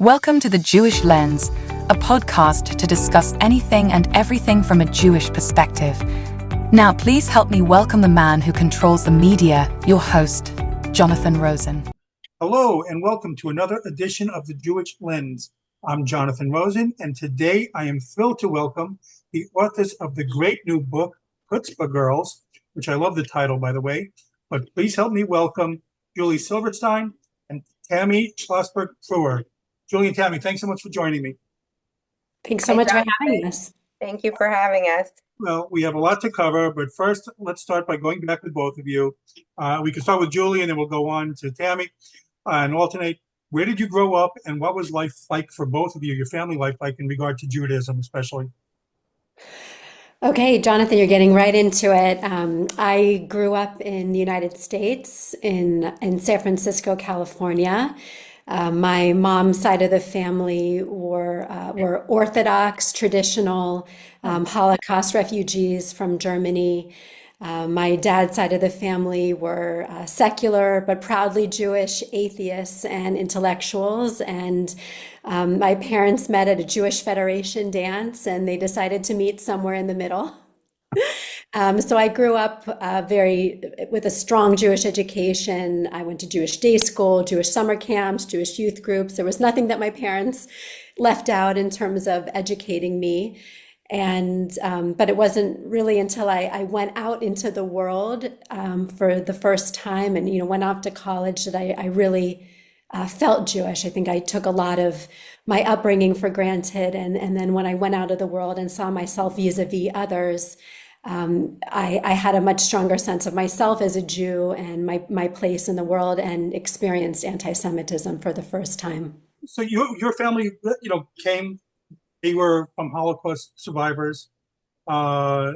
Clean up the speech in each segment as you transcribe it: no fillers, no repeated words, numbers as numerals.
Welcome to The Jewish Lens, a podcast to discuss anything and everything from a Jewish perspective. Now, please help me welcome the man who controls the media, your host, Jonathan Rosen. Hello, and welcome to another edition of The Jewish Lens. I'm Jonathan Rosen, and today I am thrilled to welcome the authors of the great new book, Chutzpah Girls, which I love the title, by the way. But please help me welcome Julie Silverstein and Tami Schlossberg Pruwer. Julie and Tami, thanks so much for joining me. Thanks so much for having us. Thank you for having us. Well, we have a lot to cover, but first, let's start by going back with both of you. We can start with Julie, and then we'll go on to Tami and alternate. Where did you grow up, and what was life like for both of you, your family life like in regard to Judaism especially? Okay, Jonathan, you're getting right into it. I grew up in the United States, in San Francisco, California. My mom's side of the family were Orthodox, traditional Holocaust refugees from Germany. My dad's side of the family were secular but proudly Jewish atheists and intellectuals. And my parents met at a Jewish Federation dance, and they decided to meet somewhere in the middle. So I grew up with a strong Jewish education. I went to Jewish day school, Jewish summer camps, Jewish youth groups. There was nothing that my parents left out in terms of educating me. But it wasn't really until I went out into the world for the first time and went off to college that I really felt Jewish. I think I took a lot of my upbringing for granted, and then when I went out of the world and saw myself vis-a-vis others, I had a much stronger sense of myself as a Jew and my place in the world, and experienced anti-Semitism for the first time. So your family, came. They were from Holocaust survivors, so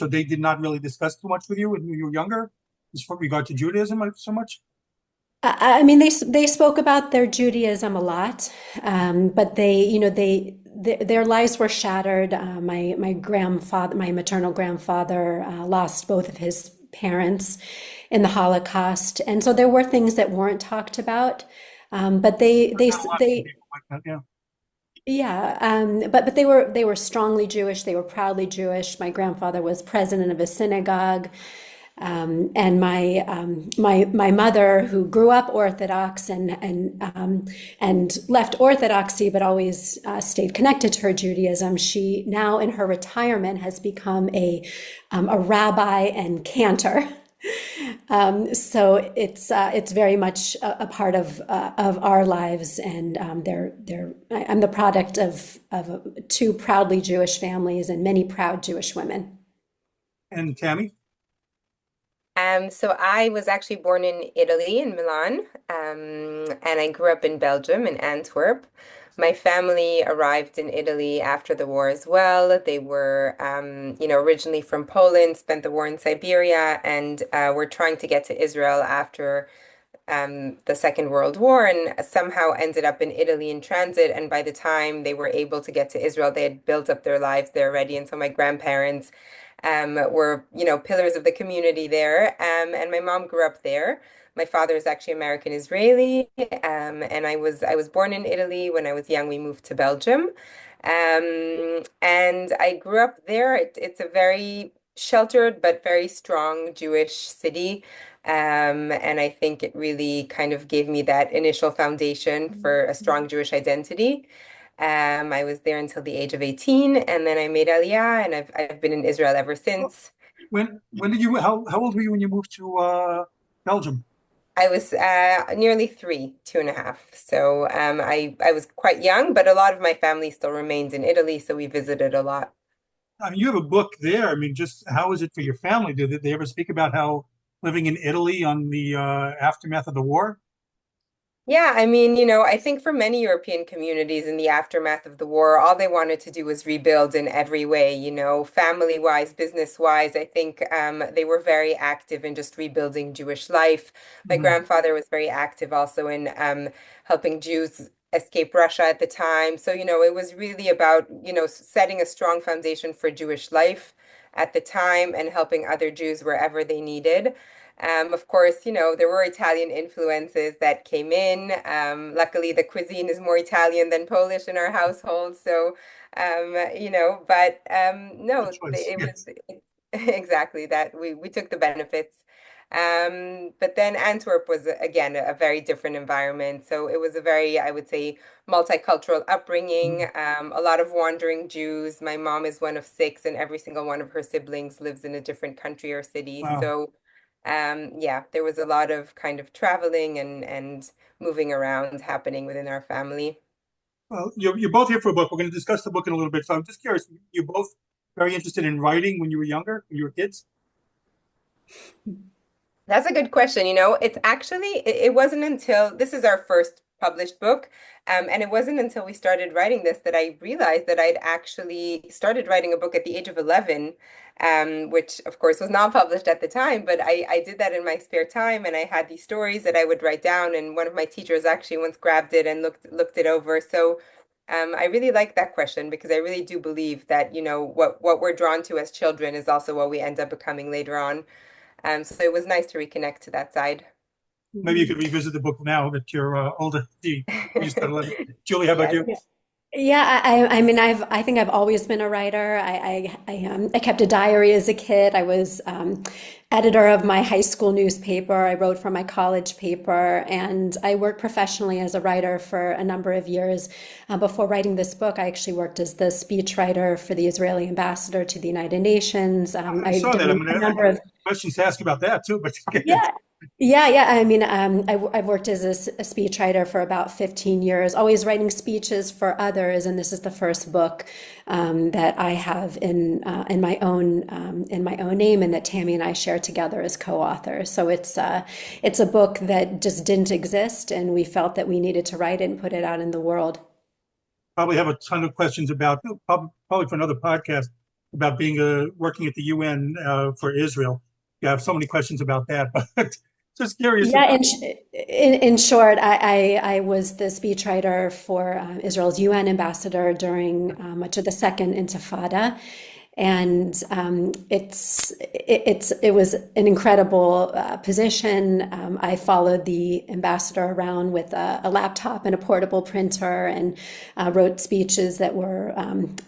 they did not really discuss too much with you when you were younger, as with regard to Judaism so much. I mean, they spoke about their Judaism a lot, but their lives were shattered. My maternal grandfather, lost both of his parents in the Holocaust, and so there were things that weren't talked about. But they like that, yeah. but they were strongly Jewish. They were proudly Jewish. My grandfather was president of a synagogue. And my mother, who grew up Orthodox and left Orthodoxy, but always stayed connected to her Judaism, she now in her retirement has become a rabbi and cantor. So it's very much a part of our lives, and I'm the product of two proudly Jewish families and many proud Jewish women. And Tami? So I was actually born in Italy, in Milan, and I grew up in Belgium, in Antwerp. My family arrived in Italy after the war as well. They were, originally from Poland, spent the war in Siberia, and were trying to get to Israel after the Second World War, and somehow ended up in Italy in transit. And by the time they were able to get to Israel, they had built up their lives there already. And so my grandparents were, pillars of the community there. And my mom grew up there. My father is actually American Israeli, and I was born in Italy. When I was young, we moved to Belgium, and I grew up there. It's a very sheltered but very strong Jewish city, and I think it really kind of gave me that initial foundation for a strong Jewish identity. I was there until the age of 18, and then I made Aliyah, and I've been in Israel ever since. When did you? How old were you when you moved to Belgium? I was nearly 2.5. So I was quite young, but a lot of my family still remained in Italy, so we visited a lot. I mean, you have a book there. I mean, just how is it for your family? Did they ever speak about how living in Italy on the aftermath of the war? Yeah, I mean, I think for many European communities in the aftermath of the war, all they wanted to do was rebuild in every way, family-wise, business-wise. I think they were very active in just rebuilding Jewish life. My grandfather was very active also in helping Jews escape Russia at the time. So, it was really about, setting a strong foundation for Jewish life at the time and helping other Jews wherever they needed. Of course, there were Italian influences that came in. Luckily, the cuisine is more Italian than Polish in our household. So, but Good no, choice. Yes. exactly that we took the benefits. But then Antwerp was again a very different environment. So it was a very, I would say, multicultural upbringing. Mhm. A lot of wandering Jews. My mom is one of six, and every single one of her siblings lives in a different country or city. Wow. So yeah, there was a lot of kind of traveling and moving around happening within our family. Well, you're both here for a book. We're going to discuss the book in a little bit. So I'm just curious, you're both very interested in writing when you were younger, when you were kids? That's a good question. It's actually, it wasn't until this is our first published book, and it wasn't until we started writing this that I realized that I'd actually started writing a book at the age of 11, which of course was not published at the time, but I did that in my spare time, and I had these stories that I would write down, and one of my teachers actually once grabbed it and looked it over. So I really like that question because I really do believe that, what we're drawn to as children is also what we end up becoming later on. So it was nice to reconnect to that side. Maybe you could revisit the book now that you're older. You said 11. Julie, how about Yes. you? Yeah, I mean, I think I've always been a writer. I kept a diary as a kid. I was editor of my high school newspaper. I wrote for my college paper, and I worked professionally as a writer for a number of years. Before writing this book, I actually worked as the speechwriter for the Israeli ambassador to the United Nations. I I saw did that. a I number got of questions to ask about that too, but yeah. Yeah. I mean, I've worked as a speechwriter for about 15 years, always writing speeches for others, and this is the first book that I have in my own name, and that Tammy and I share together as co-authors. So it's a book that just didn't exist, and we felt that we needed to write it and put it out in the world. probably have a ton of questions about, probably for another podcast, about being working at the UN for Israel. You have so many questions about that, but just curious Yeah, about. in short, I was the speechwriter for Israel's UN ambassador during much of the Second Intifada, and it was an incredible position. I followed the ambassador around with a laptop and a portable printer, and wrote speeches that were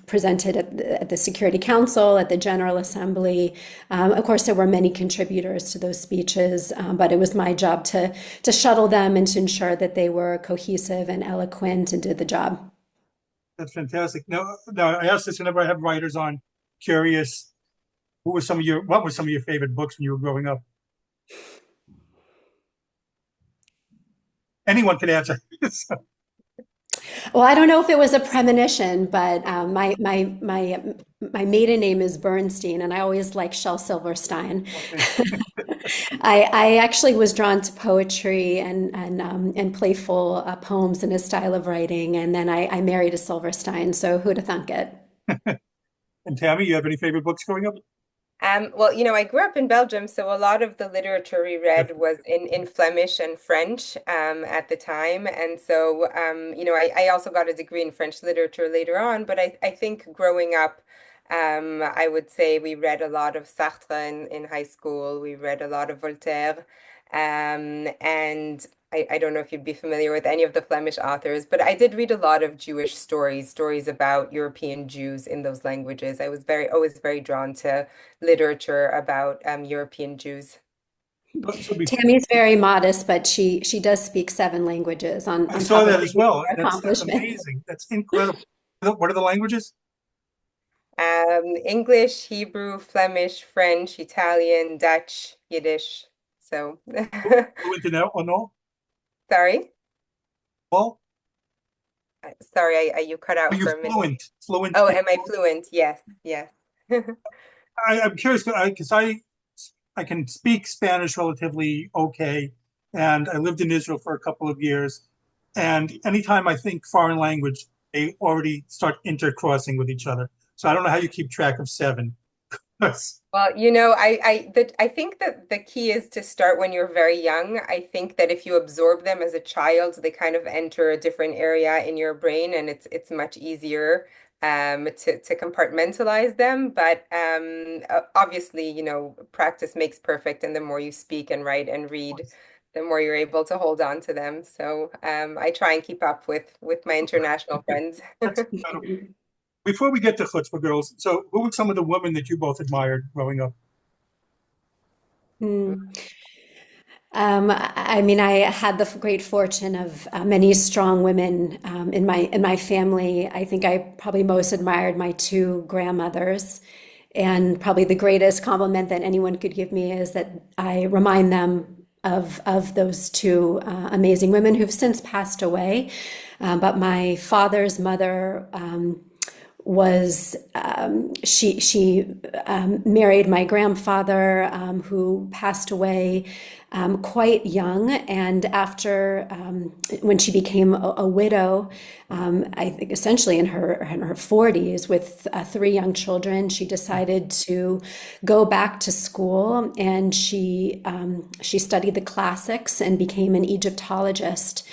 presented at the Security Council, at the General Assembly. Of course, there were many contributors to those speeches, but it was my job to shuttle them and to ensure that they were cohesive and eloquent and did the job. That's fantastic. No, I asked this whenever I have writers on. Curious, what were some of your favorite books when you were growing up? Anyone can answer. So, Well, I don't know if it was a premonition, but my maiden name is Bernstein, and I always like Shel Silverstein. okay. I actually was drawn to poetry and playful poems and his style of writing, and then I married a Silverstein. So who'd have thunk it? And Tammy, you have any favorite books growing up? Well, I grew up in Belgium, so a lot of the literature we read was in Flemish and French at the time. And so, I also got a degree in French literature later on, but I think growing up, I would say we read a lot of Sartre in high school. We read a lot of Voltaire. And I don't know if you'd be familiar with any of the Flemish authors, but I did read a lot of Jewish stories about European Jews in those languages. I was always very drawn to literature about European Jews. So before, Tammy's very modest, but she does speak seven languages I on saw top of that her as well. That's accomplishments. amazing. That's incredible. What are the languages? English, Hebrew, Flemish, French, Italian, Dutch, Yiddish. So, Fluent in all? sorry. All? Sorry, you cut Are out you for a minute. fluent? Fluent Oh, in am I all? fluent? Yes, yes. I'm curious because I can speak Spanish relatively okay, and I lived in Israel for a couple of years. And anytime I think foreign language, they already start intercrossing with each other. So I don't know how you keep track of seven. Well, I think that the key is to start when you're very young. I think that if you absorb them as a child, they kind of enter a different area in your brain, and it's much easier to compartmentalize them. But obviously, practice makes perfect, and the more you speak and write and read, the more you're able to hold on to them. So I try and keep up with my international friends. That's incredible. Before we get to Chutzpah Girls, so who were some of the women that you both admired growing up? Hmm. I mean, I had the great fortune of many strong women in my family. I think I probably most admired my two grandmothers, and probably the greatest compliment that anyone could give me is that I remind them of those two amazing women who've since passed away. But my father's mother was she married my grandfather, who passed away quite young, and after when she became a widow, I think essentially in her 40s with three young children, she decided to go back to school, and she studied the classics and became an Egyptologist,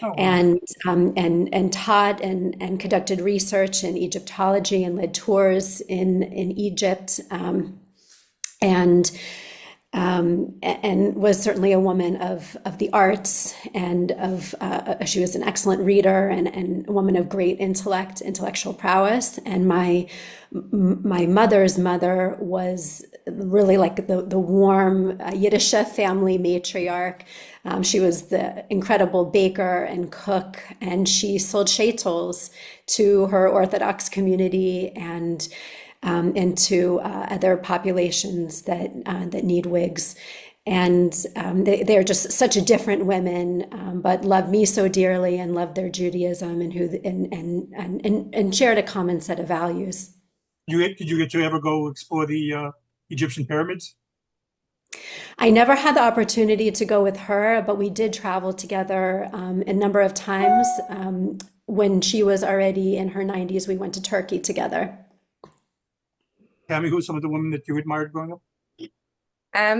Oh, wow. and taught and conducted research in Egyptology and led tours in Egypt, and and was certainly a woman of the arts, and of she was an excellent reader, and a woman of great intellectual prowess. And my mother's mother was really like the warm Yiddish family matriarch. She was the incredible baker and cook, and she sold shaitels to her Orthodox community, and to other populations that need wigs. And they're just such a different women, but loved me so dearly and loved their Judaism, and shared a common set of values. Did you get to ever go explore the Egyptian pyramids? I never had the opportunity to go with her, but we did travel together a number of times. When she was already in her 90s, we went to Turkey together. Tami, who some of the women that you admired growing up?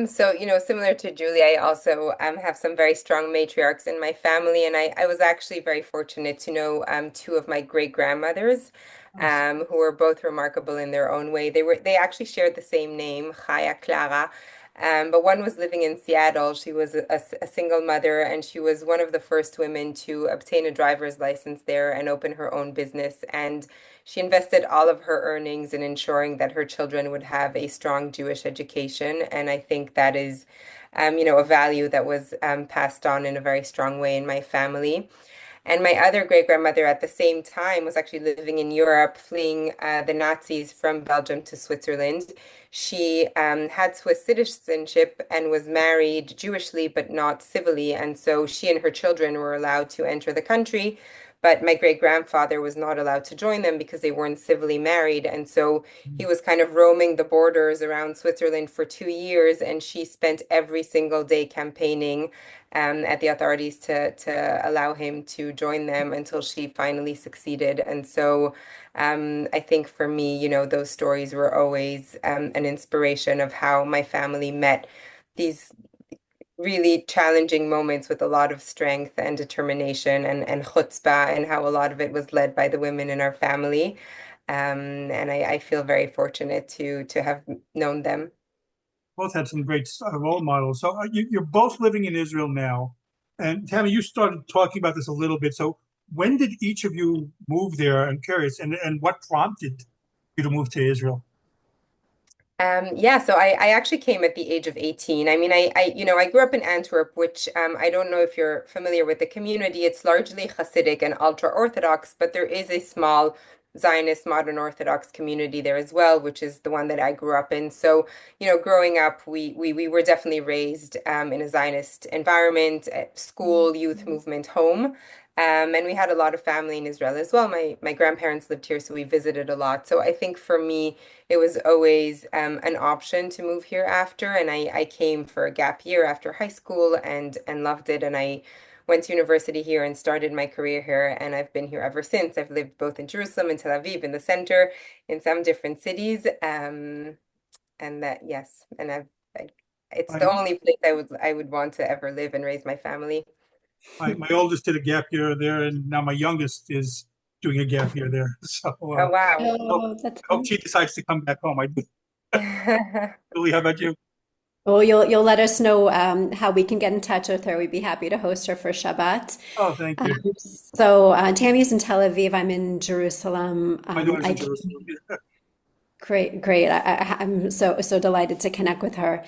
So, similar to Julie, I also have some very strong matriarchs in my family, and I was actually very fortunate to know two of my great grandmothers, Nice. who were both remarkable in their own way. They actually shared the same name, Chaya Clara. But one was living in Seattle. She was a single mother, and she was one of the first women to obtain a driver's license there and open her own business. And she invested all of her earnings in ensuring that her children would have a strong Jewish education. And I think that is, a value that was passed on in a very strong way in my family. And my other great grandmother at the same time was actually living in Europe, fleeing the Nazis from Belgium to Switzerland. She had Swiss citizenship and was married Jewishly, but not civilly. And so she and her children were allowed to enter the country. But my great grandfather was not allowed to join them because they weren't civilly married. And so he was kind of roaming the borders around Switzerland for 2 years. And she spent every single day campaigning at the authorities to allow him to join them until she finally succeeded. And so I think for me, those stories were always an inspiration of how my family met these really challenging moments with a lot of strength and determination and chutzpah, and how a lot of it was led by the women in our family. And I feel very fortunate to have known them. Both had some great role models. So you're both living in Israel now. And Tammy, you started talking about this a little bit. So when did each of you move there? I'm curious. And what prompted you to move to Israel? Yeah, so I actually came at the age of 18. I mean, I grew up in Antwerp, which I don't know if you're familiar with the community. It's largely Hasidic and ultra-Orthodox, but there is a small Zionist modern Orthodox community there as well, which is the one that I grew up in. So, growing up, we were definitely raised in a Zionist environment, at school, youth movement, home. And we had a lot of family in Israel as well. My grandparents lived here, so we visited a lot. So I think for me, it was always an option to move here after, and I came for a gap year after high school and loved it, and I went to university here and started my career here, and I've been here ever since. I've lived both in Jerusalem and Tel Aviv, in the center, in some different cities, and that yes, and it's My, the only place I would want to ever live and raise my family. my oldest did a gap year there, and now my youngest is doing a gap year there. So Oh, wow. hope, Oh, that's hope she nice. decides to come back home. Julie, how about you? Well, you'll let us know how we can get in touch with her. We'd be happy to host her for Shabbat. Oh, thank you. Tammy's in Tel Aviv. I'm in Jerusalem. My daughter's I in Jerusalem. Great, great. I'm so delighted to connect with her.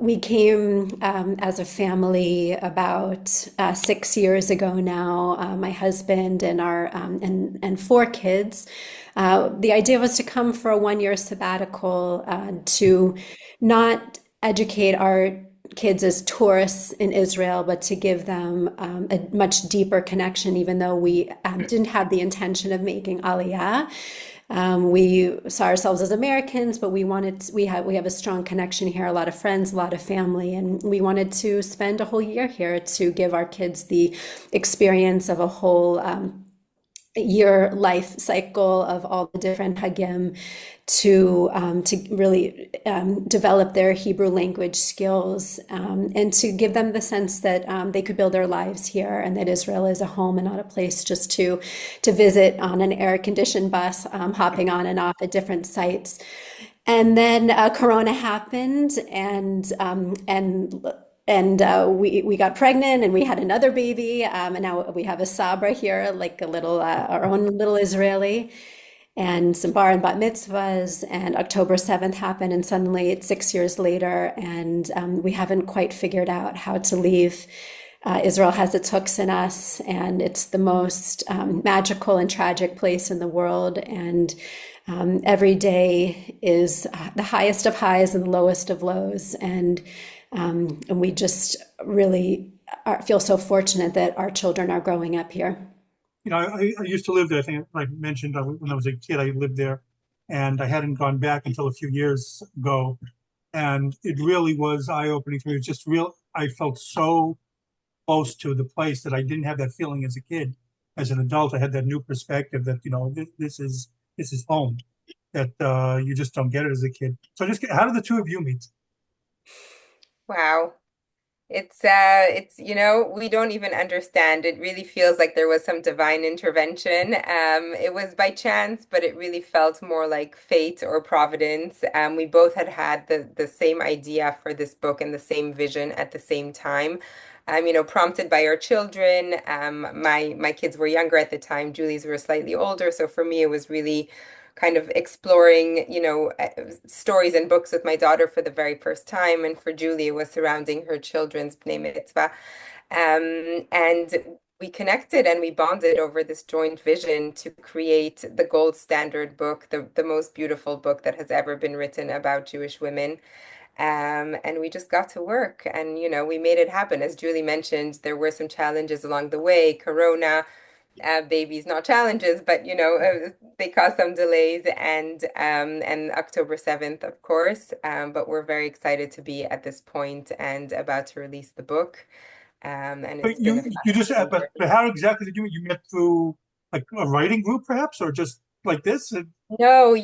We came as a family about 6 years ago now. My husband and our and four kids. The idea was to come for a 1 year sabbatical to not educate our kids as tourists in Israel, but to give them a much deeper connection, even though we didn't have the intention of making Aliyah. We saw ourselves as Americans, but we have a strong connection here, a lot of friends, a lot of family, and we wanted to spend a whole year here to give our kids the experience of a whole year life cycle of all the different hagim to really develop their Hebrew language skills and to give them the sense that they could build their lives here and that Israel is a home and not a place just to visit on an air-conditioned bus, hopping on and off at different sites. And then Corona happened, we got pregnant and we had another baby, and now we have a Sabra here, like a little our own little Israeli, and some bar and bat mitzvahs. And October 7th happened, and suddenly it's 6 years later, and we haven't quite figured out how to leave. Israel has its hooks in us, and it's the most magical and tragic place in the world. And every day is the highest of highs and the lowest of lows. And we just really feel so fortunate that our children are growing up here. You know, I used to live there. I think I mentioned when I was a kid, I lived there, and I hadn't gone back until a few years ago. And it really was eye-opening for me. It was just real. I felt so close to the place that I didn't have that feeling as a kid. As an adult, I had that new perspective that, you know, this is home, that you just don't get it as a kid. So how did the two of you meet? Wow. We don't even understand. It really feels like there was some divine intervention. It was by chance, but it really felt more like fate or providence. We both had the same idea for this book and the same vision at the same time. Prompted by our children. My kids were younger at the time. Julie's were slightly older, so for me, it was really kind of exploring, stories and books with my daughter for the very first time. And for Julie, it was surrounding her children's Bnei Mitzvah. And we connected and we bonded over this joint vision to create the gold standard book, the most beautiful book that has ever been written about Jewish women. And we just got to work and, we made it happen. As Julie mentioned, there were some challenges along the way, Corona, babies, not challenges, but they caused some delays, and October 7th, of course. But we're very excited to be at this point and about to release the book. And But it's been a you just fascinating but journey. how exactly did you meet? You met through like a writing group, perhaps, or just like this? No,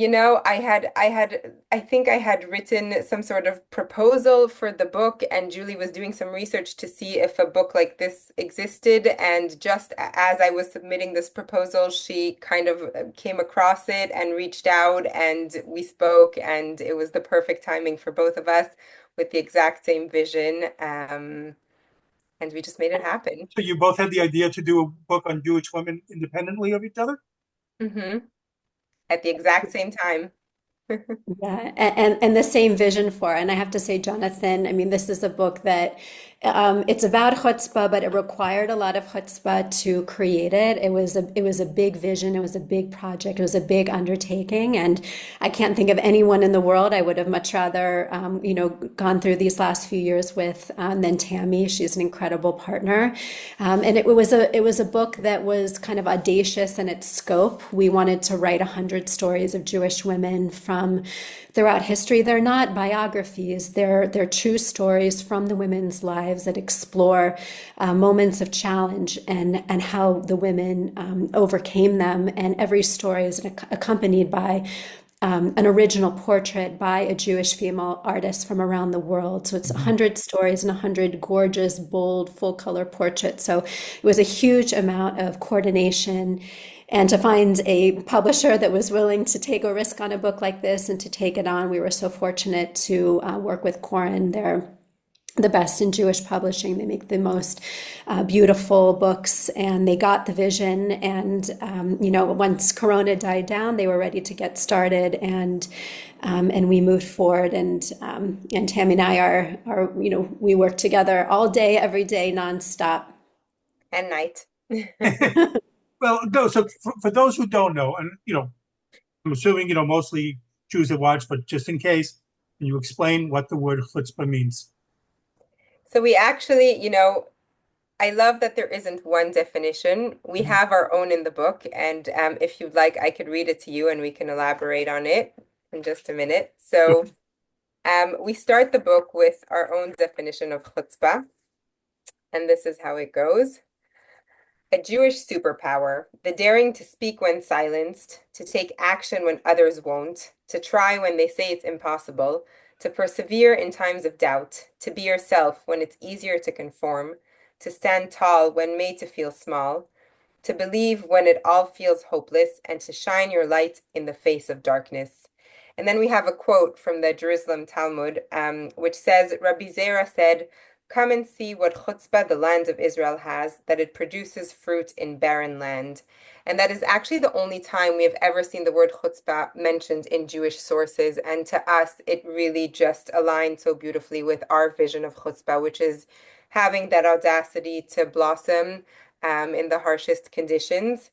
I think I had written some sort of proposal for the book, and Julie was doing some research to see if a book like this existed. And just as I was submitting this proposal, she kind of came across it and reached out, and we spoke, and it was the perfect timing for both of us with the exact same vision. And we just made it happen. So you both had the idea to do a book on Jewish women independently of each other? Hmm. At the exact same time. Yeah, and the same vision for, and I have to say, Jonathan, I mean, this is a book that it's about chutzpah, but it required a lot of chutzpah to create it. It was a big vision, it was a big project, it was a big undertaking, and I can't think of anyone in the world I would have much rather gone through these last few years with than Tami. She's an incredible partner, and it was a book that was kind of audacious in its scope. We wanted to write 100 stories of Jewish women from throughout history. They're not biographies. They're true stories from the women's lives that explore moments of challenge and how the women overcame them. And every story is accompanied by an original portrait by a Jewish female artist from around the world. So it's 100 stories and 100 gorgeous, bold, full color portraits. So it was a huge amount of coordination. And to find a publisher that was willing to take a risk on a book like this and to take it on, we were so fortunate to work with Curation. They're the best in Jewish publishing. They make the most beautiful books, and they got the vision. And once Corona died down, they were ready to get started, and we moved forward. And Tami and I are we work together all day, every day, nonstop. And night. Well, no. So for those who don't know, and I'm assuming mostly Jews that watch, but just in case, can you explain what the word chutzpah means? So we actually, I love that there isn't one definition. We have our own in the book, and if you'd like, I could read it to you and we can elaborate on it in just a minute. So we start the book with our own definition of chutzpah, and this is how it goes. A Jewish superpower, the daring to speak when silenced, to take action when others won't, to try when they say it's impossible, to persevere in times of doubt, to be yourself when it's easier to conform, to stand tall when made to feel small, to believe when it all feels hopeless, and to shine your light in the face of darkness. And then we have a quote from the Jerusalem Talmud, which says, Rabbi Zera said, "Come and see what Chutzpah, the land of Israel, has, that it produces fruit in barren land." And that is actually the only time we have ever seen the word chutzpah mentioned in Jewish sources. And to us, it really just aligned so beautifully with our vision of chutzpah, which is having that audacity to blossom in the harshest conditions.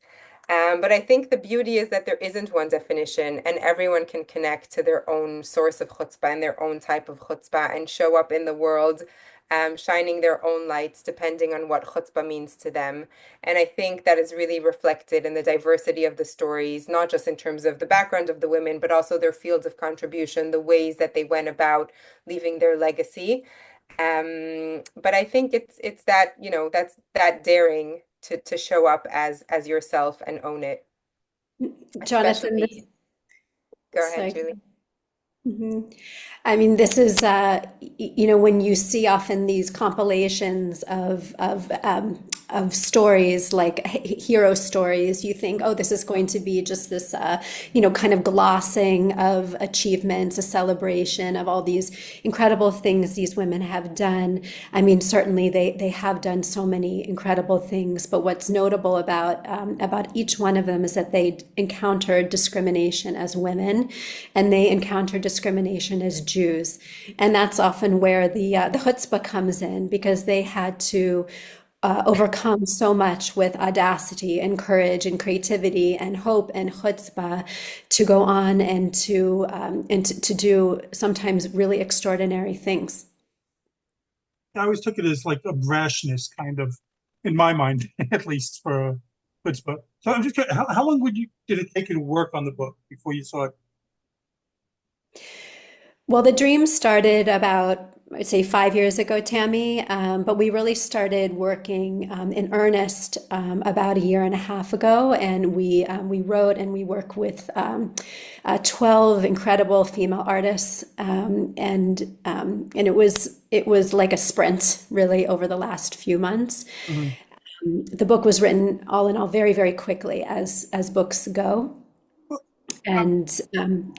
But I think the beauty is that there isn't one definition, and everyone can connect to their own source of chutzpah and their own type of chutzpah and show up in the world, shining their own lights depending on what chutzpah means to them. And I think that is really reflected in the diversity of the stories, not just in terms of the background of the women, but also their fields of contribution, the ways that they went about leaving their legacy. But I think it's that, that's that daring to show up as yourself and own it. Jonathan, Especially, go ahead, sorry. Julie. Mhm. I mean, this is, when you see often these compilations of stories like hero stories, you think, oh, this is going to be just this, kind of glossing of achievements, a celebration of all these incredible things these women have done. I mean, certainly they have done so many incredible things, but what's notable about each one of them is that they encountered discrimination as women, and they encountered discrimination as Jews. And that's often where the chutzpah comes in, because they had to overcome so much with audacity and courage and creativity and hope and chutzpah to go on and to do sometimes really extraordinary things. I always took it as like a brashness, kind of, in my mind, at least for chutzpah. So I'm just curious, how long did it take you to work on the book before you saw it? Well, the dream started about, I'd say, 5 years ago, Tami, but we really started working in earnest about a year and a half ago, and we wrote and we work with 12 incredible female artists, and it was like a sprint, really, over the last few months. The book was written all in all very, very quickly, as books go. And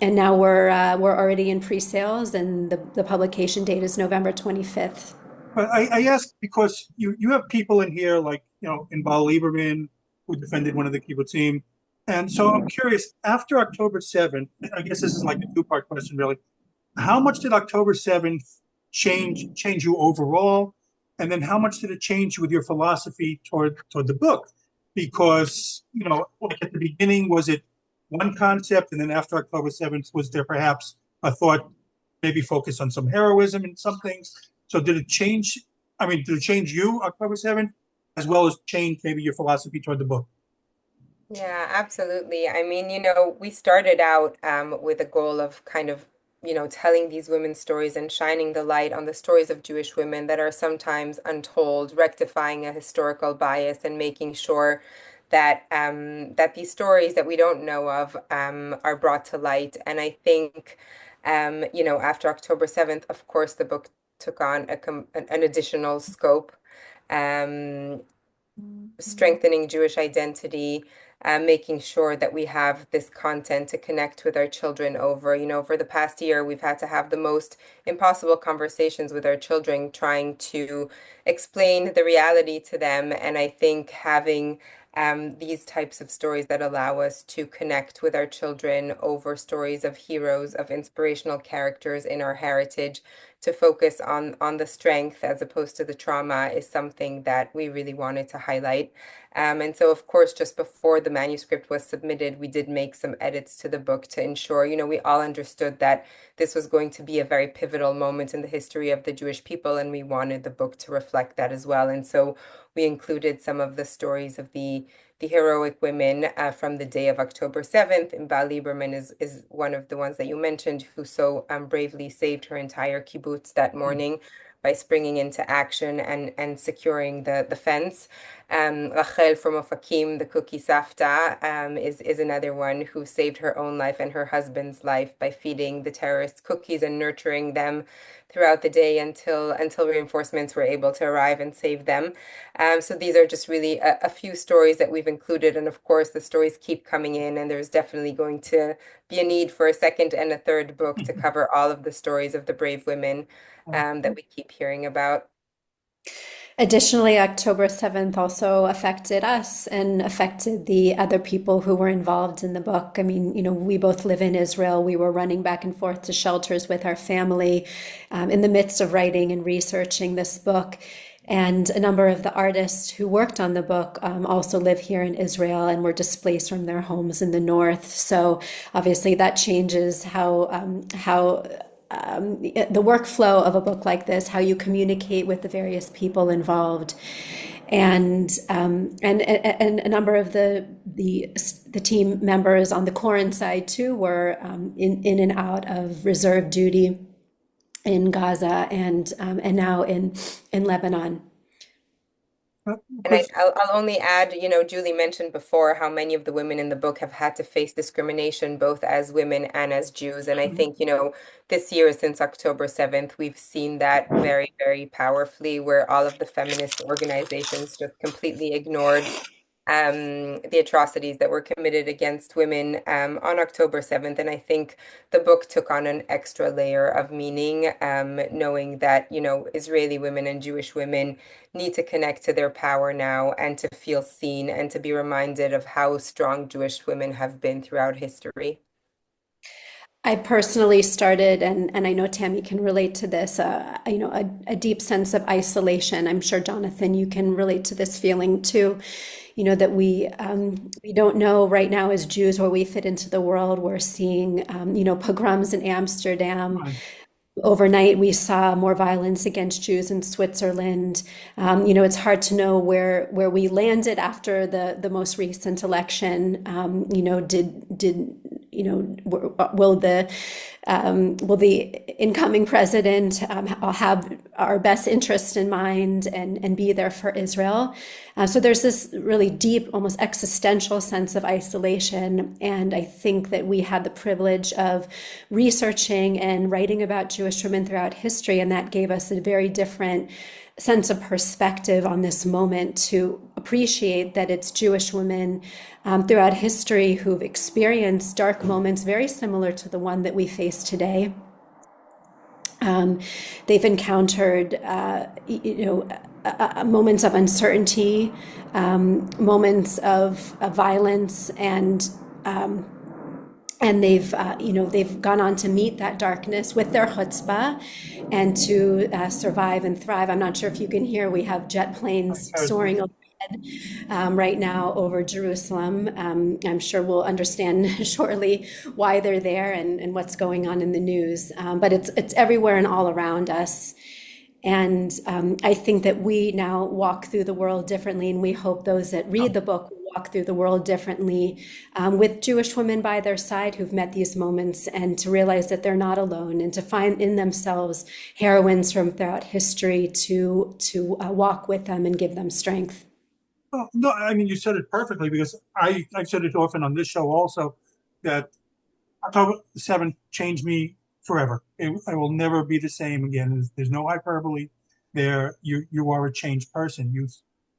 now we're already in pre-sales, and the publication date is November 25th. But I ask because you have people in here like, in Baal Lieberman, who defended one of the kibbutzim. And so I'm curious, after October 7th, I guess this is like a two-part question, really. How much did October 7th change you overall? And then how much did it change you with your philosophy toward the book? Because, like at the beginning, was it one concept, and then after October 7th, was there perhaps a thought maybe focus on some heroism and some things? So did it change? I mean, did it change you October 7th, as well as change maybe your philosophy toward the book? Yeah, absolutely. I mean, we started out with a goal of kind of, telling these women's stories and shining the light on the stories of Jewish women that are sometimes untold, rectifying a historical bias and making sure that these stories that we don't know of are brought to light. And I think, after October 7th, of course, the book took on an additional scope, um, strengthening Jewish identity, making sure that we have this content to connect with our children over. For the past year, we've had to have the most impossible conversations with our children, trying to explain the reality to them. And I think having these types of stories that allow us to connect with our children over stories of heroes, of inspirational characters in our heritage, to focus on the strength as opposed to the trauma is something that we really wanted to highlight. And so, of course, just before the manuscript was submitted, we did make some edits to the book to ensure, we all understood that this was going to be a very pivotal moment in the history of the Jewish people, and we wanted the book to reflect that as well. And so we included some of the stories of the heroic women from the day of October 7th. And Bal Lieberman is one of the ones that you mentioned, who so bravely saved her entire kibbutz that morning by springing into action and securing the fence. Rachel from Ofakim, the cookie Safta, is another one who saved her own life and her husband's life by feeding the terrorists cookies and nurturing them throughout the day until reinforcements were able to arrive and save them. So these are just really a few stories that we've included. And of course, the stories keep coming in, and there's definitely going to be a need for a second and a third book to cover all of the stories of the brave women that we keep hearing about. Additionally, October 7th also affected us and affected the other people who were involved in the book. I mean, we both live in Israel. We were running back and forth to shelters with our family in the midst of writing and researching this book. And a number of the artists who worked on the book also live here in Israel and were displaced from their homes in the north. So obviously that changes how the workflow of a book like this, how you communicate with the various people involved, and a number of the team members on the Curation side too were in and out of reserve duty in Gaza and now in Lebanon. And I'll only add, Julie mentioned before how many of the women in the book have had to face discrimination, both as women and as Jews. And I think, this year, since October 7th, we've seen that very, very powerfully, where all of the feminist organizations just completely ignored the atrocities that were committed against women on October 7th. And I think the book took on an extra layer of meaning, knowing that, Israeli women and Jewish women need to connect to their power now and to feel seen and to be reminded of how strong Jewish women have been throughout history. I personally started, and I know Tami can relate to this, a deep sense of isolation. I'm sure, Jonathan, you can relate to this feeling too, that we don't know right now as Jews where we fit into the world. We're seeing, pogroms in Amsterdam. Right. Overnight, we saw more violence against Jews in Switzerland. It's hard to know where we landed after the most recent election. Will the incoming president have our best interest in mind and be there for Israel? So there's this really deep, almost existential sense of isolation. And I think that we had the privilege of researching and writing about Jewish women throughout history, and that gave us a very different sense of perspective on this moment to appreciate that it's Jewish women throughout history who've experienced dark moments very similar to the one that we face today. They've encountered, moments of uncertainty, moments of violence, and they've gone on to meet that darkness with their chutzpah and to survive and thrive. I'm not sure if you can hear, we have jet planes soaring overhead right now over Jerusalem. I'm sure we'll understand shortly why they're there and what's going on in the news. But it's everywhere and all around us. And I think that we now walk through the world differently, and we hope those that read the book will walk through the world differently with Jewish women by their side who've met these moments, and to realize that they're not alone, and to find in themselves heroines from throughout history to walk with them and give them strength. Oh, no, I mean, you said it perfectly because I've said it often on this show also that October 7th changed me forever. I will never be the same again. There's no hyperbole there. You are a changed person.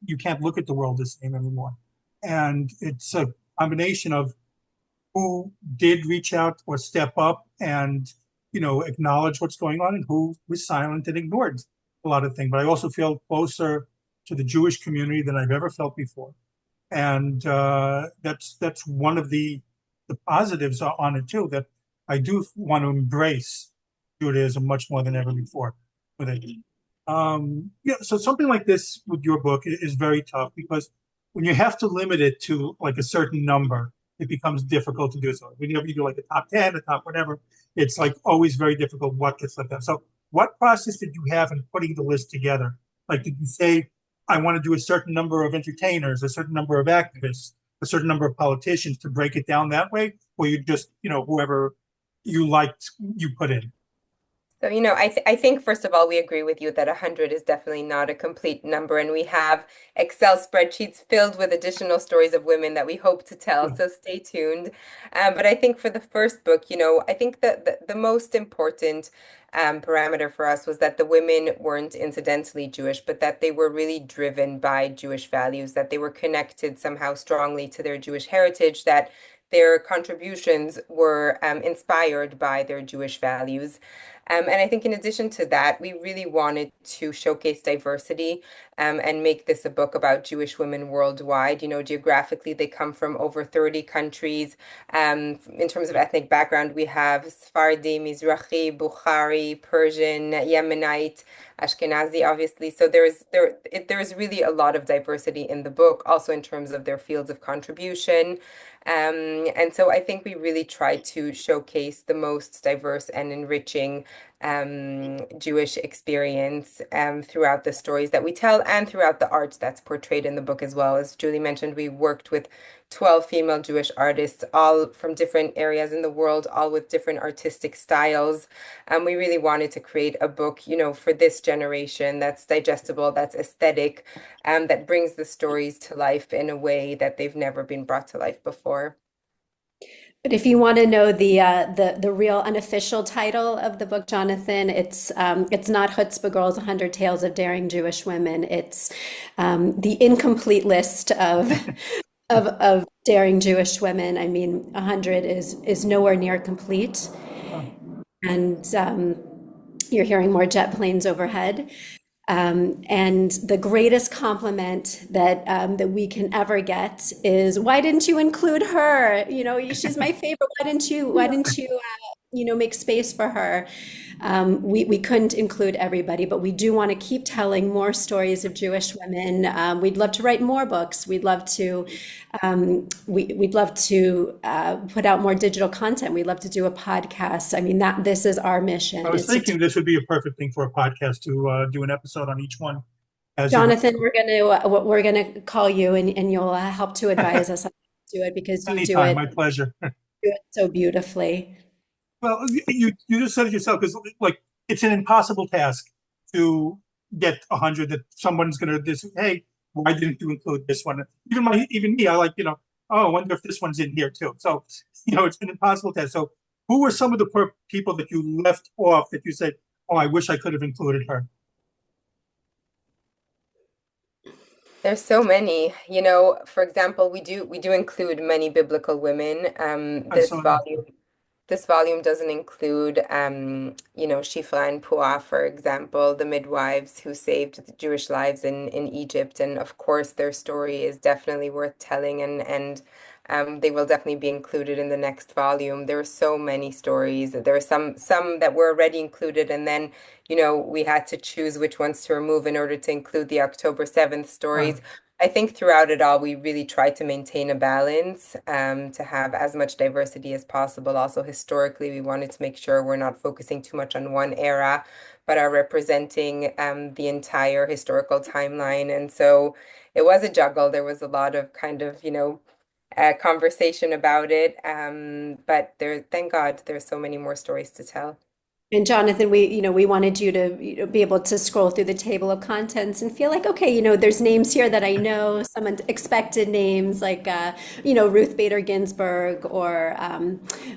You can't look at the world the same anymore. And it's a combination of who did reach out or step up and acknowledge what's going on and who was silent and ignored a lot of things. But I also feel closer to the Jewish community than I've ever felt before, and that's one of the positives on it too. That I do want to embrace Judaism much more than ever before with it. Yeah, so something like this with your book is very tough because when you have to limit it to like a certain number, it becomes difficult to do so. Whenever you do like a top 10, a top whatever, it's like always very difficult what gets left out. So what process did you have in putting the list together? Like, did you say, I want to do a certain number of entertainers, a certain number of activists, a certain number of politicians to break it down that way? Or you just, whoever you liked, you put in? So, I think first of all, we agree with you that 100 is definitely not a complete number, and we have Excel spreadsheets filled with additional stories of women that we hope to tell. Yeah. So stay tuned. But I think for the first book, I think that the most important parameter for us was that the women weren't incidentally Jewish, but that they were really driven by Jewish values, that they were connected somehow strongly to their Jewish heritage, that their contributions were inspired by their Jewish values. And I think in addition to that, we really wanted to showcase diversity and make this a book about Jewish women worldwide. Geographically, they come from over 30 countries. In terms of ethnic background, we have Sephardi, Mizrahi, Bukhari, Persian, Yemenite, Ashkenazi, obviously. So there's really a lot of diversity in the book, also in terms of their fields of contribution. And so I think we really try to showcase the most diverse and enriching Jewish experience throughout the stories that we tell and throughout the art that's portrayed in the book as well. As Julie mentioned, we worked with 12 female Jewish artists, all from different areas in the world, all with different artistic styles. We really wanted to create a book, for this generation that's digestible, that's aesthetic, that brings the stories to life in a way that they've never been brought to life before. But if you want to know the real unofficial title of the book, Jonathan, it's not Hutzpah Girls: 100 Tales of Daring Jewish Women. It's the incomplete list of of daring Jewish women. I mean, 100 is nowhere near complete, and you're hearing more jet planes overhead. And the greatest compliment that we can ever get is, "Why didn't you include her? She's my favorite. Why didn't you make space for her?" We couldn't include everybody, but we do want to keep telling more stories of Jewish women. We'd love to write more books. We'd love to put out more digital content. We'd love to do a podcast. I mean, this is our mission. I was Is to thinking this would be a perfect thing for a podcast to do an episode on each one as you Jonathan, we're gonna call you, and you'll help to advise us on how to do it, because you do anytime. it My pleasure. so beautifully. Well, you just said it yourself because like it's an impossible task to get 100 that someone's going to this. Hey, why didn't you include this one? Even me, I like oh, I wonder if this one's in here too. So it's an impossible task. So who were some of the poor people that you left off that you said, oh, I wish I could have included her? There's so many, for example, we do include many biblical women. I saw that. This volume doesn't include, Shifra and Puah, for example, the midwives who saved the Jewish lives in Egypt. And of course, their story is definitely worth telling, and they will definitely be included in the next volume. There are so many stories. There are some that were already included, and then, we had to choose which ones to remove in order to include the October 7th Right. stories. I think throughout it all, we really try to maintain a balance, to have as much diversity as possible. Also, historically, we wanted to make sure we're not focusing too much on one era, but are representing the entire historical timeline. And so it was a juggle. There was a lot of kind of, conversation about it. But thank God, there's so many more stories to tell. And Jonathan, we wanted you to, be able to scroll through the table of contents and feel like, okay, there's names here that I know, some unexpected names like, Ruth Bader Ginsburg or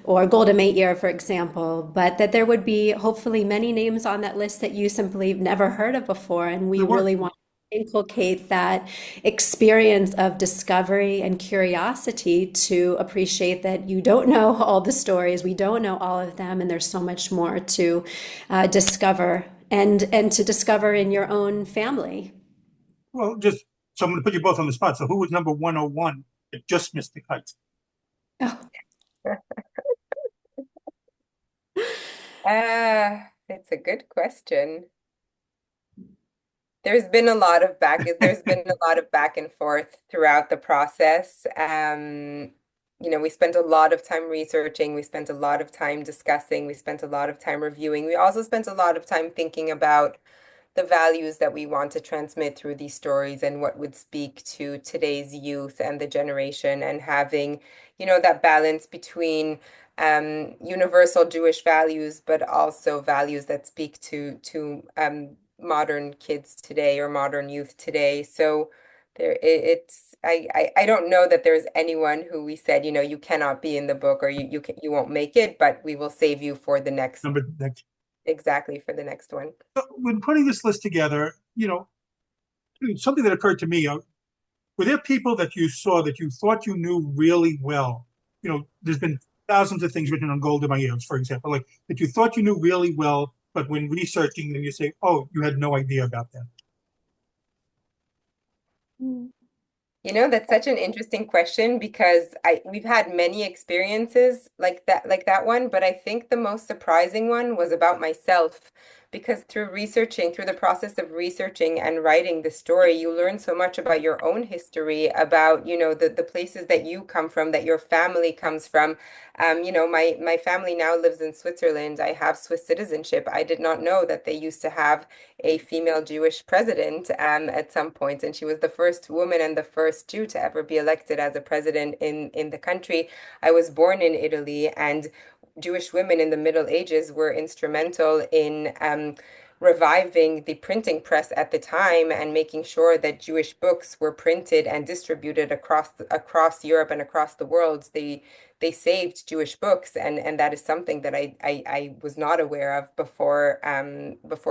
Golda Meir, for example, but that there would be hopefully many names on that list that you simply never heard of before. And we There were. really want to inculcate that experience of discovery and curiosity to appreciate that you don't know all the stories, we don't know all of them, and there's so much more to discover and to discover in your own family. Well, just so I'm going to put you both on the spot. So who was number 101 that just missed the cut? Oh, It's a good question. There's been a lot of back and forth throughout the process. We spent a lot of time researching, we spent a lot of time discussing, we spent a lot of time reviewing. We also spent a lot of time thinking about the values that we want to transmit through these stories and what would speak to today's youth and the generation, and having, that balance between universal Jewish values, but also values that speak to modern kids today or modern youth today. So I don't know that there's anyone who we said, you cannot be in the book, or you won't make it, but we will save you for the next, Number next. exactly, for the next one. So when putting this list together, something that occurred to me, were there people that you saw that you thought you knew really well? There's been thousands of things written on Golda Meir, for example, like that you thought you knew really well, but when researching, then you say, oh, you had no idea about that. That's such an interesting question, because we've had many experiences like that one, but I think the most surprising one was about myself, because through the process of researching and writing the story, you learn so much about your own history, about, the places that you come from, that your family comes from. My family now lives in Switzerland. I have Swiss citizenship. I did not know that they used to have a female Jewish president at some point, and she was the first woman and the first Jew to ever be elected as a president in the country. I was born in Italy, and Jewish women in the Middle Ages were instrumental in reviving the printing press at the time, and making sure that Jewish books were printed and distributed across Europe and across the world. They saved Jewish books, and that is something that I was not aware of before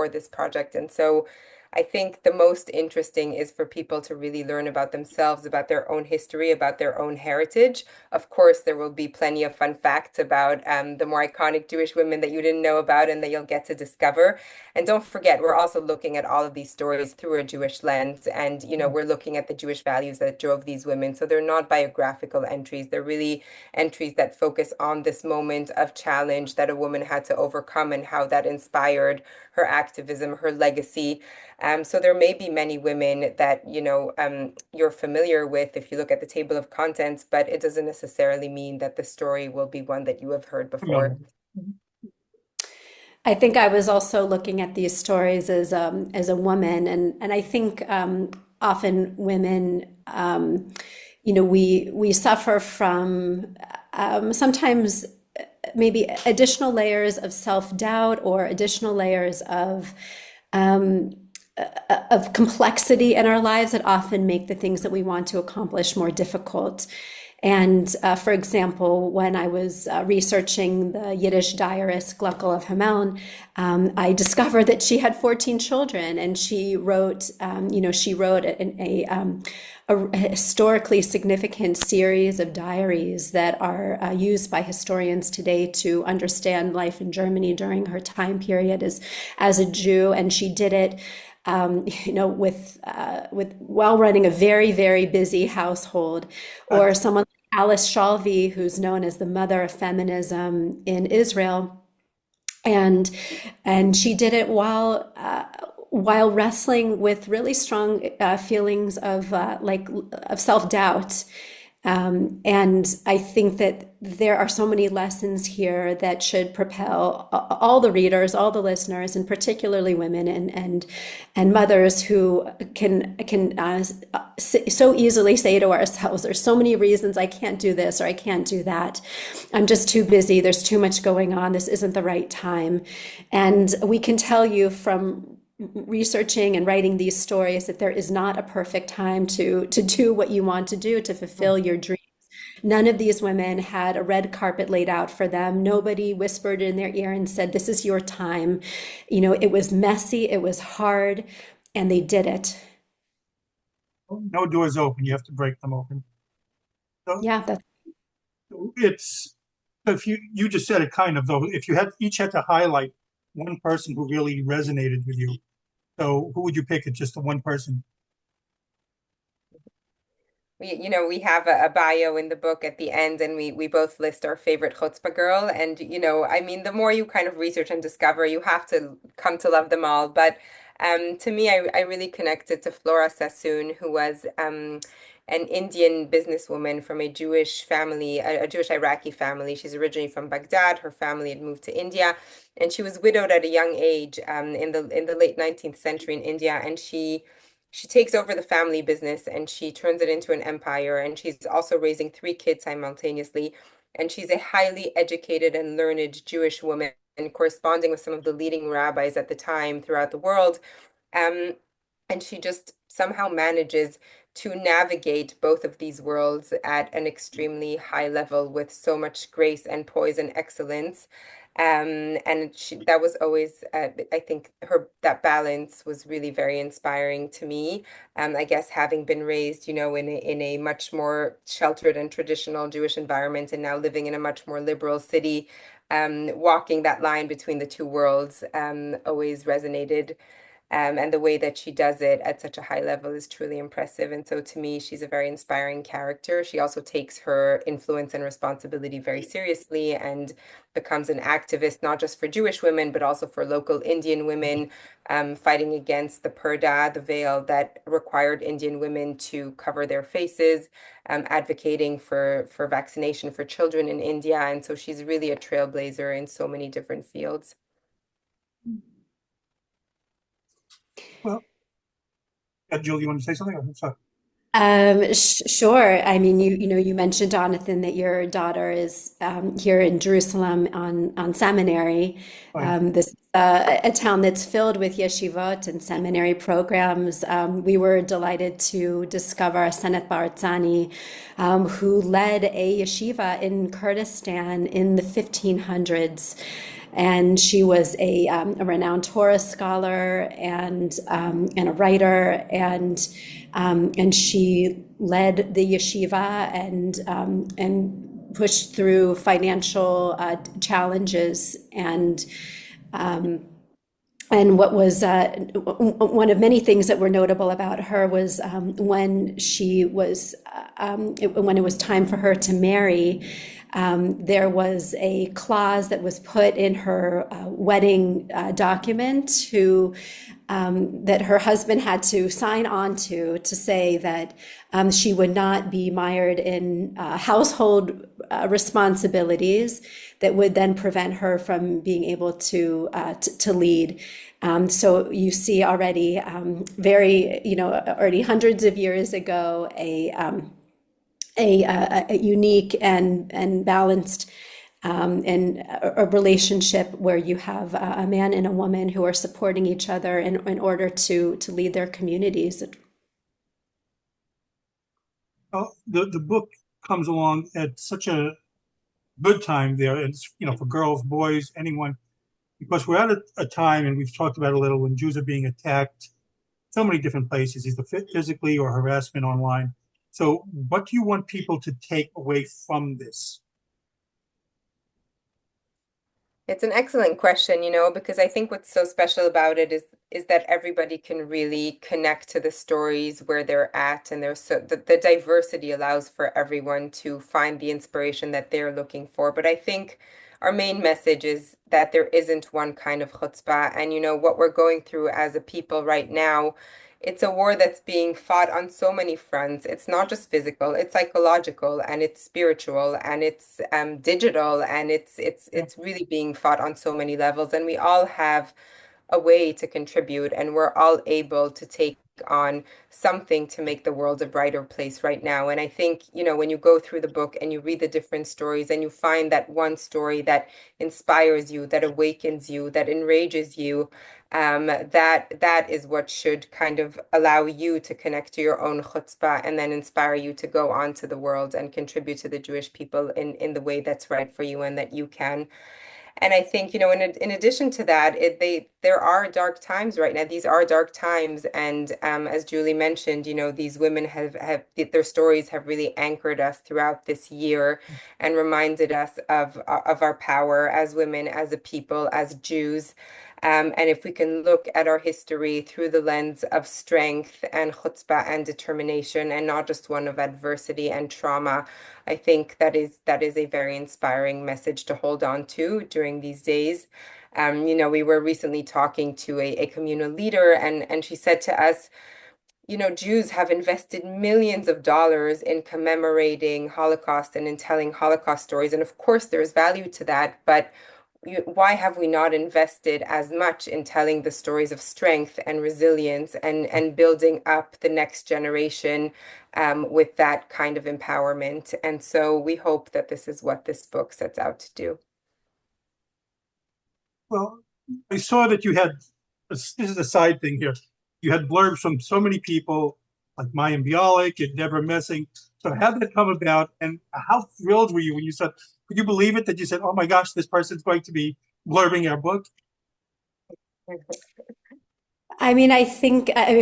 this project. And so I think the most interesting is for people to really learn about themselves, about their own history, about their own heritage. Of course, there will be plenty of fun facts about the more iconic Jewish women that you didn't know about and that you'll get to discover. And don't forget, we're also looking at all of these stories through a Jewish lens. And, we're looking at the Jewish values that drove these women. So they're not biographical entries. They're really entries that focus on this moment of challenge that a woman had to overcome, and how that inspired her activism, her legacy. So there may be many women that, you're familiar with if you look at the table of contents, but it doesn't necessarily mean that the story will be one that you have heard before. I think I was also looking at these stories as a woman, and I think often women, we suffer from sometimes maybe additional layers of self-doubt, or additional layers of complexity in our lives that often make the things that we want to accomplish more difficult. And for example, when I was researching the Yiddish diarist Gluckel of Hameln, I discovered that she had 14 children, and she wrote a historically significant series of diaries that are used by historians today to understand life in Germany during her time period as a Jew. And she did it while running a very, very busy household. Or someone like Alice Shalvey, who's known as the mother of feminism in Israel, and she did it while wrestling with really strong feelings of self-doubt. And I think that there are so many lessons here that should propel all the readers, all the listeners, and particularly women and mothers who can so easily say to ourselves, "There's so many reasons I can't do this or I can't do that. I'm just too busy. There's too much going on. This isn't the right time." And we can tell you from researching and writing these stories that there is not a perfect time to do what you want to do to fulfill your dream. None of these women had a red carpet laid out for them. Nobody whispered in their ear and said, "This is your time." It was messy, it was hard, and they did it. No doors open. You have to break them open. So Yeah, that's it's if you just said it kind of though. If you had each had to highlight one person who really resonated with you, so who would you pick? It's just the one person. We have a bio in the book at the end, and we both list our favorite Chutzpah girl. And I mean, the more you kind of research and discover, you have to come to love them all. But to me, I really connected to Flora Sassoon, who was an Indian businesswoman from a Jewish family, a Jewish Iraqi family. She's originally from Baghdad. Her family had moved to India, and she was widowed at a young age in the late 19th century in India, and she takes over the family business and she turns it into an empire. And she's also raising three kids simultaneously. And she's a highly educated and learned Jewish woman and corresponding with some of the leading rabbis at the time throughout the world. Um, and she just somehow manages to navigate both of these worlds at an extremely high level with so much grace and poise and excellence. And that was always, I think that balance was really very inspiring to me. I guess having been raised, in a much more sheltered and traditional Jewish environment, and now living in a much more liberal city, walking that line between the two worlds, always resonated. And the way that she does it at such a high level is truly impressive. And so to me, she's a very inspiring character. She also takes her influence and responsibility very seriously and becomes an activist, not just for Jewish women, but also for local Indian women, fighting against the purdah, the veil that required Indian women to cover their faces, advocating for vaccination for children in India. And so she's really a trailblazer in so many different fields. Well, Jill, you want to say something? I'm sorry. Sure. I mean, you mentioned, Jonathan, that your daughter is here in Jerusalem on seminary. Fine. This is a town that's filled with yeshivot and seminary programs. We were delighted to discover Senet Baratzani, who led a yeshiva in Kurdistan in the 1500s. And she was a renowned Torah scholar and a writer, and she led the yeshiva and pushed through financial challenges and what was one of many things that were notable about her was when it was time for her to marry, there was a clause that was put in her wedding document that her husband had to sign on to say that she would not be mired in household responsibilities that would then prevent her from being able to lead. So you see already, already hundreds of years ago, a unique and balanced and a relationship where you have a man and a woman who are supporting each other in order to lead their communities. The book comes along at such a good time there. It's, for girls, boys, anyone, because we're at a time, and we've talked about it a little, when Jews are being attacked so many different places, either physically or harassment online. So what do you want people to take away from this? It's an excellent question, because I think what's so special about it is that everybody can really connect to the stories where they're at, and there's the diversity allows for everyone to find the inspiration that they're looking for. But I think our main message is that there isn't one kind of chutzpah, and what we're going through as a people right now it's a war that's being fought on so many fronts. It's not just physical, it's psychological and it's spiritual and it's digital and it's really being fought on so many levels. And we all have a way to contribute, and we're all able to take on something to make the world a brighter place right now. And I think, when you go through the book and you read the different stories and you find that one story that inspires you, that awakens you, that enrages you, that is what should kind of allow you to connect to your own chutzpah and then inspire you to go on to the world and contribute to the Jewish people in the way that's right for you and that you can. And I think, in addition to that, there are dark times right now. These are dark times, and as Julie mentioned, these women have their stories have really anchored us throughout this year, and reminded us of our power as women, as a people, as Jews. And if we can look at our history through the lens of strength and chutzpah and determination, and not just one of adversity and trauma, I think that is a very inspiring message to hold on to during these days. We were recently talking to a communal leader, and she said to us, Jews have invested millions of dollars in commemorating Holocaust and in telling Holocaust stories. And of course, there's value to that, but why have we not invested as much in telling the stories of strength and resilience and building up the next generation with that kind of empowerment? And so we hope that this is what this book sets out to do. Well, I saw that you had, this is a side thing here. You had blurbs from so many people like Mayim Bialik and Deborah Messing. So how did that come about? And how thrilled were you when you said, could you believe it that you said, oh my gosh, this person's going to be blurbing our book?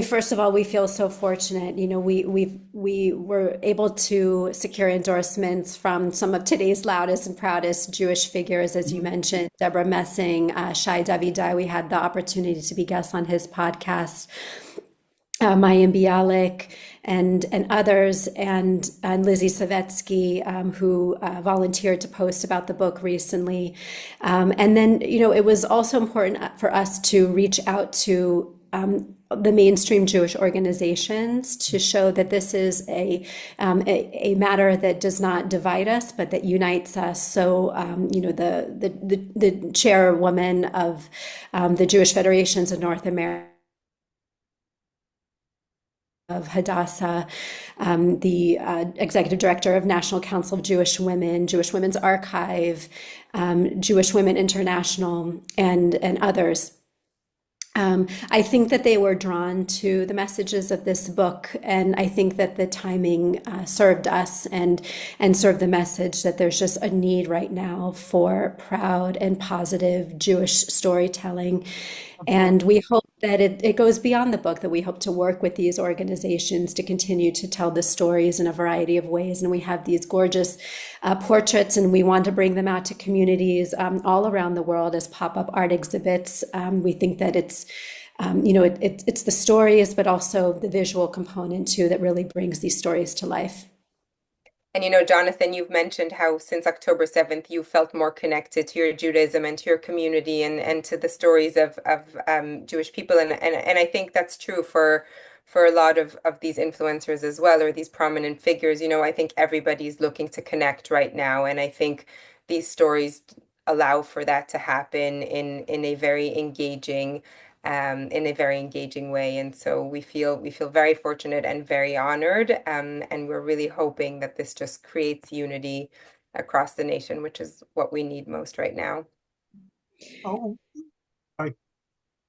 First of all, we feel so fortunate. We were able to secure endorsements from some of today's loudest and proudest Jewish figures, as you mentioned, Deborah Messing, Shai Davidai. We had the opportunity to be guests on his podcast. Mayim Bialik and others, and Lizzie Savetsky, who volunteered to post about the book recently. And then, it was also important for us to reach out to the mainstream Jewish organizations to show that this is a matter that does not divide us, but that unites us. So, the chairwoman of the Jewish Federations of North America, of Hadassah, the executive director of National Council of Jewish Women, Jewish Women's Archive, Jewish Women International, and others. I think that they were drawn to the messages of this book, and I think that the timing served us and served the message that there's just a need right now for proud and positive Jewish storytelling. And we hope that it goes beyond the book, that we hope to work with these organizations to continue to tell the stories in a variety of ways. And we have these gorgeous portraits, and we want to bring them out to communities all around the world as pop-up art exhibits. We think that it's the stories, but also the visual component too, that really brings these stories to life. And Jonathan, you've mentioned how since October 7th, you felt more connected to your Judaism and to your community and to the stories of Jewish people. And I think that's true for a lot of these influencers as well, or these prominent figures. I think everybody's looking to connect right now. And I think these stories allow for that to happen in a very engaging way. And so we feel very fortunate and very honored. And we're really hoping that this just creates unity across the nation, which is what we need most right now. Oh,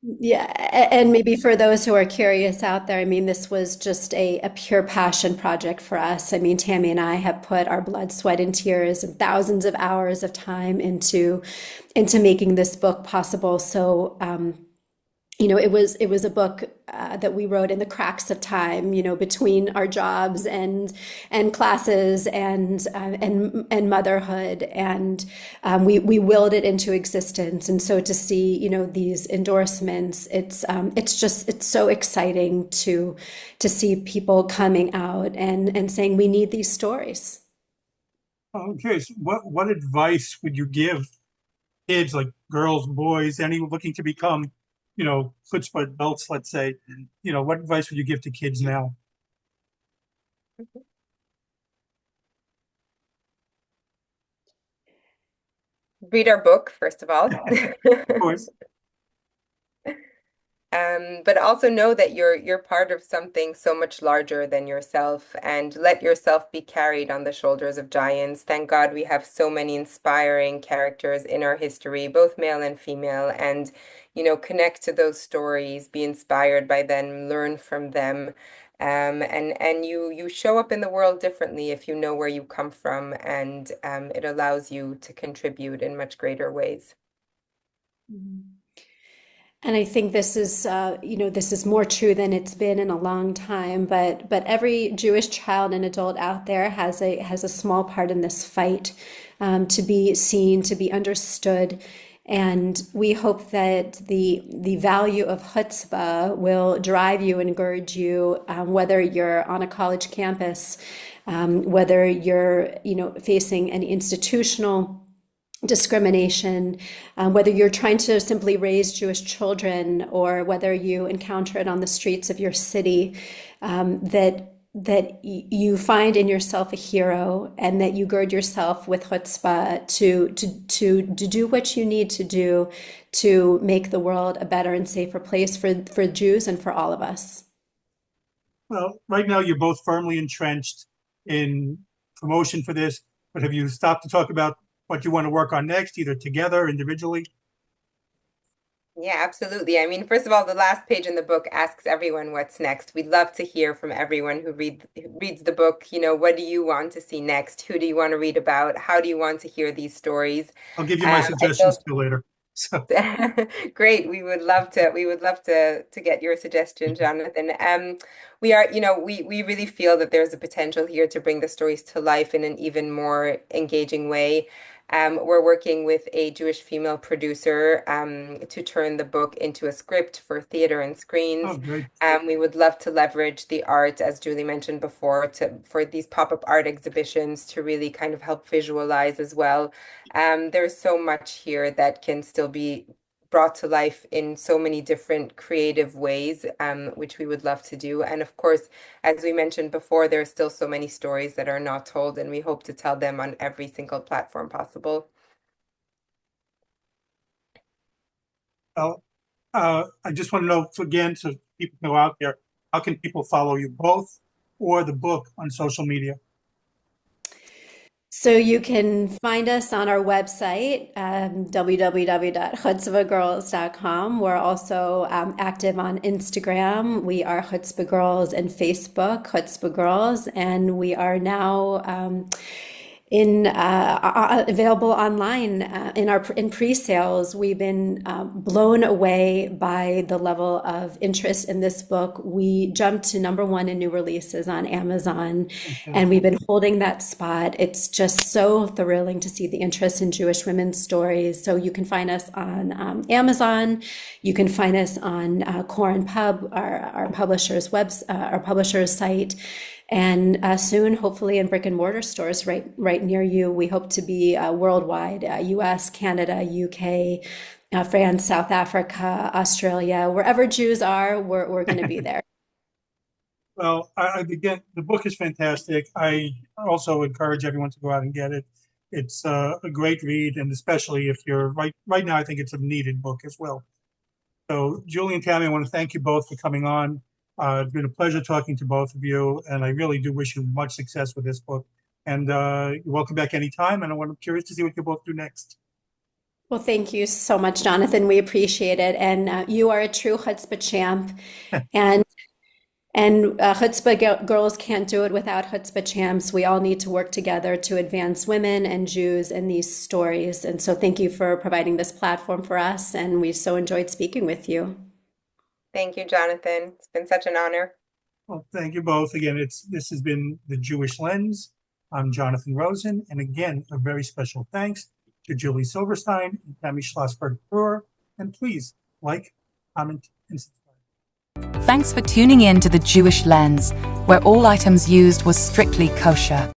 Yeah, and maybe for those who are curious out there, this was just a pure passion project for us. Tami and I have put our blood, sweat, and tears and thousands of hours of time into making this book possible. So, it was a book that we wrote in the cracks of time, between our jobs and classes and motherhood, and we willed it into existence. And so to see, these endorsements, it's so exciting to see people coming out and saying we need these stories. I'm curious, what advice would you give kids, like girls, boys, anyone looking to become chutzpah adults, let's say, what advice would you give to kids now? Read our book, first of all. Of course. But also know that you're part of something so much larger than yourself, and let yourself be carried on the shoulders of giants. Thank God we have so many inspiring characters in our history, both male and female, and connect to those stories, be inspired by them, learn from them. And you show up in the world differently if you know where you come from, and it allows you to contribute in much greater ways. And I think this is, this is more true than it's been in a long time. But every Jewish child and adult out there has a small part in this fight, to be seen, to be understood. And we hope that the value of chutzpah will drive you and encourage you, whether you're on a college campus, whether you're facing any institutional discrimination, whether you're trying to simply raise Jewish children, or whether you encounter it on the streets of your city, that you find in yourself a hero, and that you gird yourself with chutzpah to do what you need to do to make the world a better and safer place for Jews and for all of us. Well, right now you're both firmly entrenched in promotion for this, but have you stopped to talk about what you want to work on next, either together, individually? Yeah, absolutely. I mean, first of all, the last page in the book asks everyone what's next. We'd love to hear from everyone who reads the book. What do you want to see next? Who do you want to read about? How do you want to hear these stories? I'll give you my I suggestions too later. So Great. We would love to get your suggestion, Jonathan. We are, we really feel that there's a potential here to bring the stories to life in an even more engaging way. We're working with a Jewish female producer to turn the book into a script for theater and screens. great. We would love to leverage the art, as Julie mentioned before, for these pop-up art exhibitions to really kind of help visualize as well. There's so much here that can still be brought to life in so many different creative ways, which we would love to do. And of course, as we mentioned before, there are still so many stories that are not told, and we hope to tell them on every single platform possible. Well, I just want to know, again, so people know out there, how can people follow you both or the book on social media? So you can find us on our website, www.chutzpahgirls.com. We're also active on Instagram. We are Hutzpah Girls, and Facebook, Hutzpah Girls, and we are now available online in pre-sales. We've been blown away by the level of interest in this book. We jumped to #1 in new releases on Amazon, and we've been holding that spot. It's just so thrilling to see the interest in Jewish women's stories. So you can find us on Amazon. You can find us on Curation Pub, our publisher's our publisher's site. And soon, hopefully, in brick and mortar stores right near you. We hope to be worldwide, US, Canada, UK, France, South Africa, Australia, wherever Jews are, we're going to be there. Well, again, the book is fantastic. I also encourage everyone to go out and get it. It's a great read, and especially if you're right now, I think it's a needed book as well. So, Julie and Tami, I want to thank you both for coming on. It's been a pleasure talking to both of you, and I really do wish you much success with this book. And you're welcome back anytime, and I'm curious to see what you both do next. Well, thank you so much, Jonathan. We appreciate it. And you are a true chutzpah champ. And Chutzpah Girls can't do it without chutzpah champs. We all need to work together to advance women and Jews in these stories. And so thank you for providing this platform for us. And we so enjoyed speaking with you. Thank you, Jonathan. It's been such an honor. Well, thank you both. Again, this has been The Jewish Lens. I'm Jonathan Rosen. And again, a very special thanks to Julie Silverstein and Tami Schlossberg Pruwer. And please like, comment, and subscribe. Thanks for tuning in to The Jewish Lens, where all items used was strictly kosher.